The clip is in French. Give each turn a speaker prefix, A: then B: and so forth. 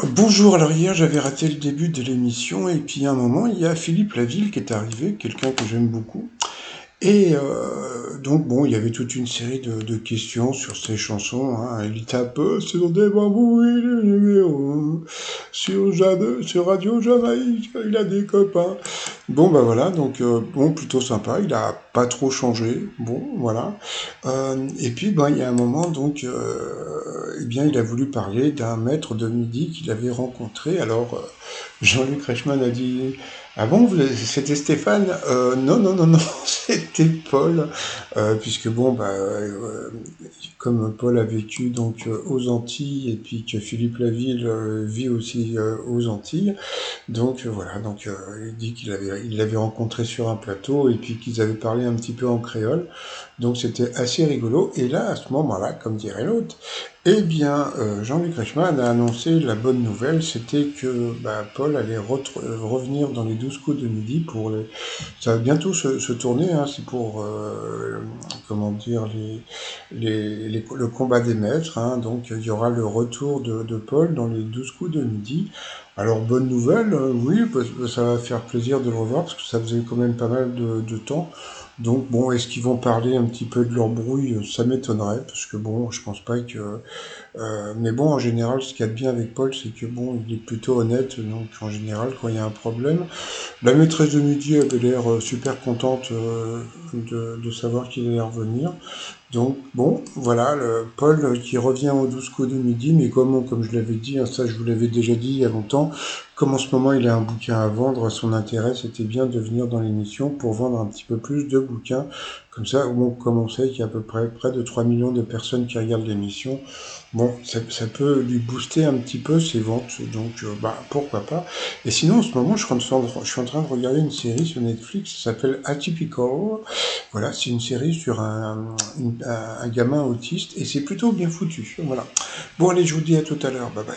A: Bonjour, alors hier j'avais raté le début de l'émission et puis à un moment il y a Philippe Laville qui est arrivé, quelqu'un que j'aime beaucoup. Et donc bon, il y avait toute une série de questions sur ses chansons, hein. Il tape sur des bambous, il est numéro 1. Sur Radio Jamaïque, il a des copains. Bon bah voilà, donc bon, plutôt sympa, il a pas trop changé, bon voilà. Et puis ben il y a un moment donc, eh bien il a voulu parler d'un maître de midi qu'il avait rencontré. Alors Jean-Luc Reichmann a dit: ah bon, c'était Stéphane? Non, non, non, non, c'était Paul, puisque bon, bah, comme Paul a vécu donc aux Antilles et puis que Philippe Laville vit aussi aux Antilles, donc voilà, donc il dit il l'avait rencontré sur un plateau et puis qu'ils avaient parlé un petit peu en créole, donc c'était assez rigolo. Et là, à ce moment-là, comme dirait l'autre, eh bien, Jean-Luc Reichmann a annoncé la bonne nouvelle, c'était que bah, Paul allait revenir dans les 12 coups de midi pour les... Ça va bientôt se tourner, hein, c'est pour, comment dire, le combat des maîtres, hein, donc il y aura le retour de Paul dans les 12 coups de midi. Alors, bonne nouvelle, oui, parce que ça va faire plaisir de le revoir, parce que ça faisait quand même pas mal de temps. Donc, bon, est-ce qu'ils vont parler un petit peu de leur brouille? Ça m'étonnerait, parce que bon, je pense pas que mais bon, en général, ce qu'il y a de bien avec Paul, c'est que bon, il est plutôt honnête, donc en général, quand il y a un problème, la maîtresse de midi avait l'air super contente de savoir qu'il allait revenir. Donc bon, voilà, Paul qui revient au 12 coups de midi, mais comme je l'avais dit, hein, ça je vous l'avais déjà dit il y a longtemps, comme en ce moment il a un bouquin à vendre, son intérêt c'était bien de venir dans l'émission pour vendre un petit peu plus de bouquins. Comme ça, bon, comme on sait qu'il y a à peu près près de 3 millions de personnes qui regardent l'émission, bon, ça peut lui booster un petit peu ses ventes, donc bah, pourquoi pas. Et sinon, en ce moment, je suis en train de regarder une série sur Netflix, ça s'appelle Atypical. Voilà, c'est une série sur un gamin autiste et c'est plutôt bien foutu. Voilà. Bon, allez, je vous dis à tout à l'heure. Bye bye.